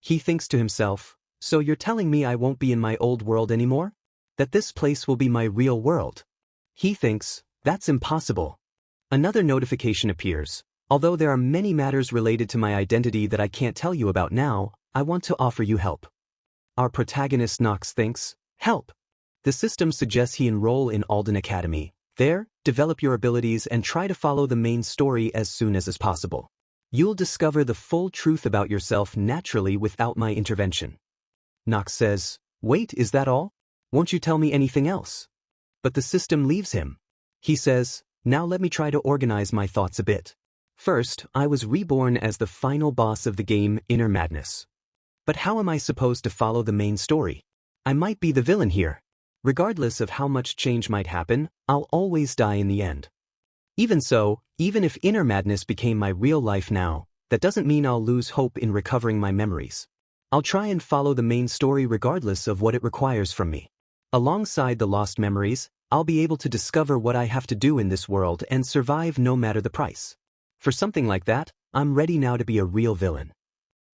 He thinks to himself, so you're telling me I won't be in my old world anymore? That this place will be my real world? He thinks, that's impossible. Another notification appears. Although there are many matters related to my identity that I can't tell you about now, I want to offer you help. Our protagonist Nox thinks, help. The system suggests he enroll in Alden Academy. There, develop your abilities and try to follow the main story as soon as is possible. You'll discover the full truth about yourself naturally without my intervention. Nox says, wait, is that all? Won't you tell me anything else? But the system leaves him. He says, now let me try to organize my thoughts a bit. First, I was reborn as the final boss of the game, Inner Madness. But how am I supposed to follow the main story? I might be the villain here. Regardless of how much change might happen, I'll always die in the end. Even so, even if Inner Madness became my real life now, that doesn't mean I'll lose hope in recovering my memories. I'll try and follow the main story regardless of what it requires from me. Alongside the lost memories, I'll be able to discover what I have to do in this world and survive no matter the price. For something like that, I'm ready now to be a real villain.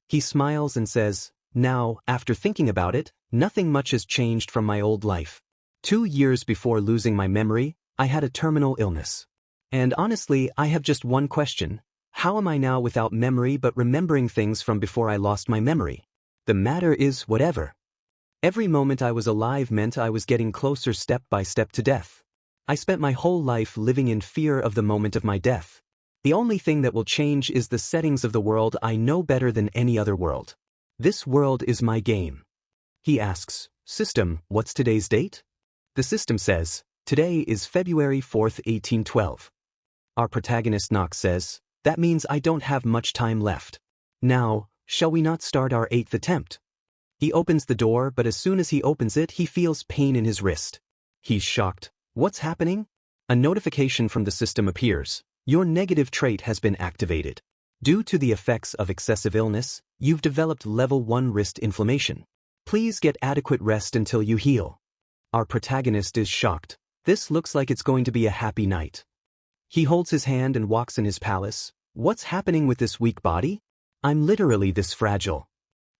He smiles and says, now, after thinking about it, nothing much has changed from my old life. 2 years before losing my memory, I had a terminal illness. And honestly, I have just one question. How am I now without memory but remembering things from before I lost my memory? The matter is whatever. Every moment I was alive meant I was getting closer step by step to death. I spent my whole life living in fear of the moment of my death. The only thing that will change is the settings of the world I know better than any other world. This world is my game. He asks, system, what's today's date? The system says, today is February 4th, 1812. Our protagonist Nox says, that means I don't have much time left. Now, shall we not start our 8th attempt? He opens the door, but as soon as he opens it, he feels pain in his wrist. He's shocked. What's happening? A notification from the system appears. Your negative trait has been activated. Due to the effects of excessive illness, you've developed level 1 wrist inflammation. Please get adequate rest until you heal. Our protagonist is shocked. This looks like it's going to be a happy night. He holds his hand and walks in his palace. What's happening with this weak body? I'm literally this fragile.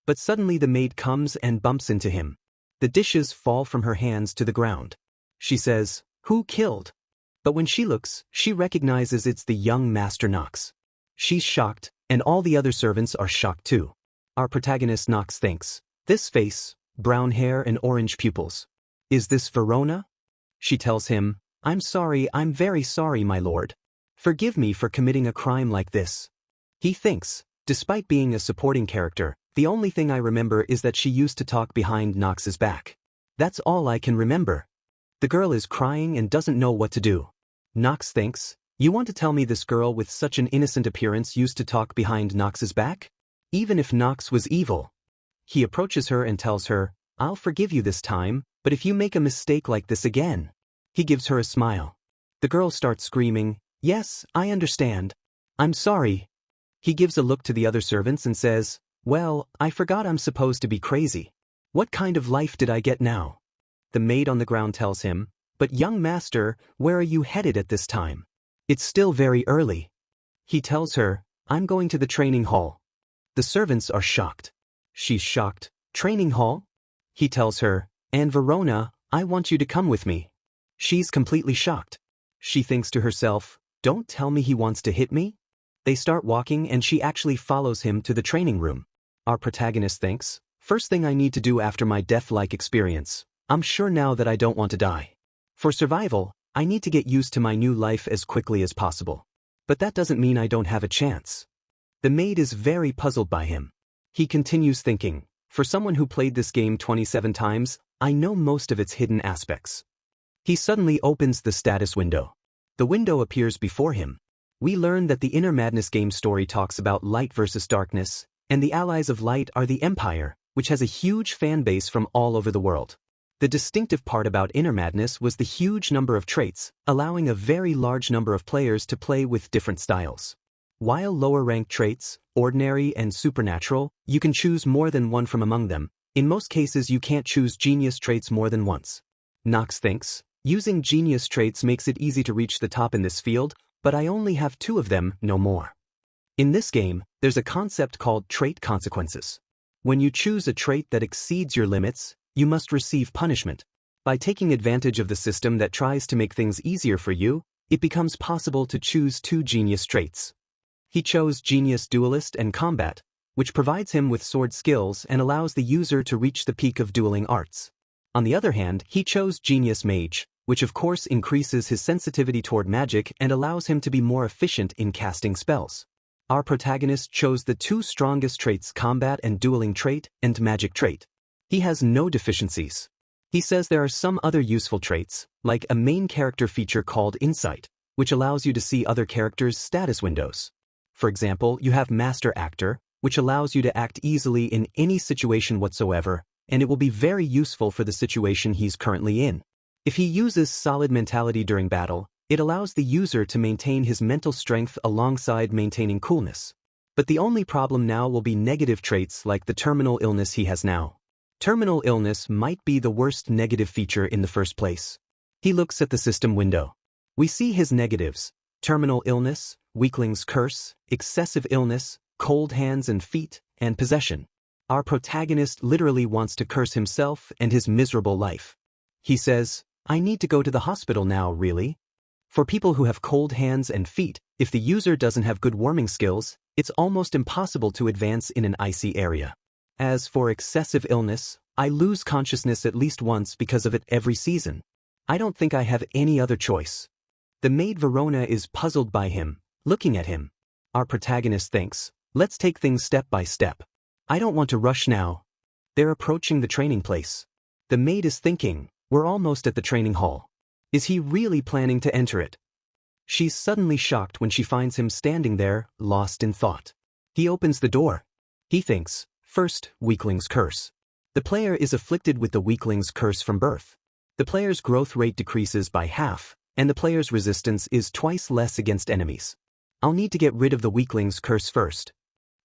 But suddenly the maid comes and bumps into him. The dishes fall from her hands to the ground. She says, who killed? But when she looks, she recognizes it's the young Master Nox. She's shocked, and all the other servants are shocked too. Our protagonist Nox thinks, this face, brown hair and orange pupils. Is this Verona? She tells him, I'm sorry, I'm very sorry, my lord. Forgive me for committing a crime like this. He thinks, despite being a supporting character, the only thing I remember is that she used to talk behind Nox's back. That's all I can remember. The girl is crying and doesn't know what to do. Nox thinks, you want to tell me this girl with such an innocent appearance used to talk behind Nox's back? Even if Nox was evil. He approaches her and tells her, I'll forgive you this time, but if you make a mistake like this again. He gives her a smile. The girl starts screaming, yes, I understand. I'm sorry. He gives a look to the other servants and says, well, I forgot I'm supposed to be crazy. What kind of life did I get now? The maid on the ground tells him, but young master, where are you headed at this time? It's still very early. He tells her, I'm going to the training hall. The servants are shocked. She's shocked. Training hall? He tells her, and Verona, I want you to come with me. She's completely shocked. She thinks to herself, don't tell me he wants to hit me? They start walking and she actually follows him to the training room. Our protagonist thinks, first thing I need to do after my death-like experience, I'm sure now that I don't want to die. For survival, I need to get used to my new life as quickly as possible. But that doesn't mean I don't have a chance. The maid is very puzzled by him. He continues thinking, for someone who played this game 27 times, I know most of its hidden aspects. He suddenly opens the status window. The window appears before him. We learn that the Inner Madness game story talks about light versus darkness, and the allies of light are the Empire, which has a huge fan base from all over the world. The distinctive part about Inner Madness was the huge number of traits, allowing a very large number of players to play with different styles. While lower-ranked traits, ordinary and supernatural, you can choose more than one from among them. In most cases you can't choose genius traits more than once. Nox thinks, using genius traits makes it easy to reach the top in this field, but I only have 2 of them, no more. In this game, there's a concept called trait consequences. When you choose a trait that exceeds your limits, you must receive punishment. By taking advantage of the system that tries to make things easier for you, it becomes possible to choose 2 genius traits. He chose Genius Duelist and Combat, which provides him with sword skills and allows the user to reach the peak of dueling arts. On the other hand, he chose Genius Mage, which of course increases his sensitivity toward magic and allows him to be more efficient in casting spells. Our protagonist chose the 2 strongest traits, Combat and Dueling trait and Magic trait. He has no deficiencies. He says there are some other useful traits, like a main character feature called Insight, which allows you to see other characters' status windows. For example, you have Master Actor, which allows you to act easily in any situation whatsoever, and it will be very useful for the situation he's currently in. If he uses Solid Mentality during battle, it allows the user to maintain his mental strength alongside maintaining coolness. But the only problem now will be negative traits like the terminal illness he has now. Terminal illness might be the worst negative feature in the first place. He looks at the system window. We see his negatives: terminal illness, weakling's curse, excessive illness, cold hands and feet, and possession. Our protagonist literally wants to curse himself and his miserable life. He says, "I need to go to the hospital now, really?" For people who have cold hands and feet, if the user doesn't have good warming skills, it's almost impossible to advance in an icy area. As for excessive illness, I lose consciousness at least once because of it every season. I don't think I have any other choice. The maid Verona is puzzled by him, looking at him. Our protagonist thinks, let's take things step by step. I don't want to rush now. They're approaching the training place. The maid is thinking, we're almost at the training hall. Is he really planning to enter it? She's suddenly shocked when she finds him standing there, lost in thought. He opens the door. He thinks, first, weakling's curse. The player is afflicted with the weakling's curse from birth. The player's growth rate decreases by half, and the player's resistance is twice less against enemies. I'll need to get rid of the weakling's curse first.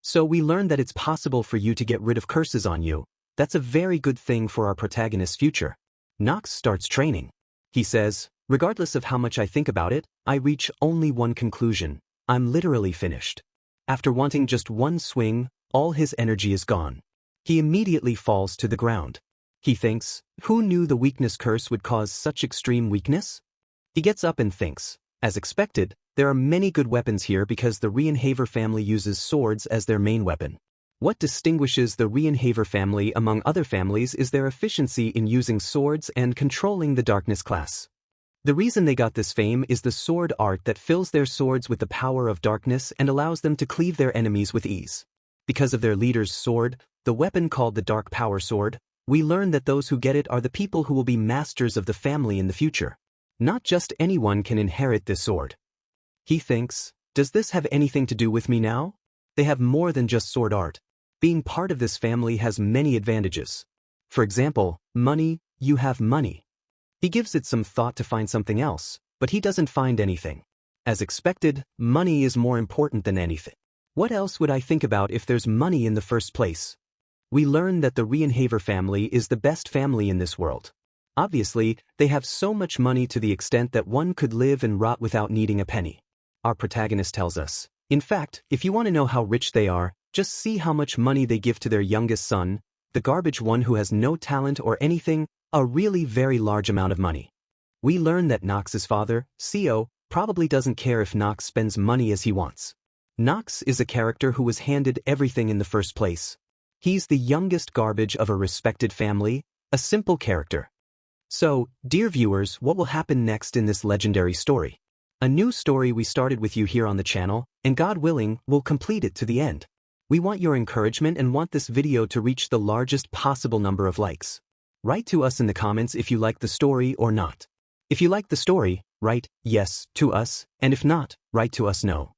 So we learn that it's possible for you to get rid of curses on you. That's a very good thing for our protagonist's future. Nox starts training. He says, regardless of how much I think about it, I reach only one conclusion. I'm literally finished. After wanting just one swing, all his energy is gone. He immediately falls to the ground. He thinks, who knew the weakness curse would cause such extreme weakness? He gets up and thinks, as expected, there are many good weapons here because the Rienhaver family uses swords as their main weapon. What distinguishes the Rienhaver family among other families is their efficiency in using swords and controlling the darkness class. The reason they got this fame is the sword art that fills their swords with the power of darkness and allows them to cleave their enemies with ease. Because of their leader's sword, the weapon called the Dark Power Sword, we learn that those who get it are the people who will be masters of the family in the future. Not just anyone can inherit this sword. He thinks, does this have anything to do with me now? They have more than just sword art. Being part of this family has many advantages. For example, money, you have money. He gives it some thought to find something else, but he doesn't find anything. As expected, money is more important than anything. What else would I think about if there's money in the first place? We learn that the Rienhaver family is the best family in this world. Obviously, they have so much money to the extent that one could live and rot without needing a penny. Our protagonist tells us, in fact, if you want to know how rich they are, just see how much money they give to their youngest son, the garbage one who has no talent or anything, a really very large amount of money. We learn that Nox's father, Co, probably doesn't care if Nox spends money as he wants. Nox is a character who was handed everything in the first place. He's the youngest garbage of a respected family, a simple character. So, dear viewers, what will happen next in this legendary story? A new story we started with you here on the channel, and God willing, we'll complete it to the end. We want your encouragement and want this video to reach the largest possible number of likes. Write to us in the comments if you like the story or not. If you like the story, write yes to us, and if not, write to us no.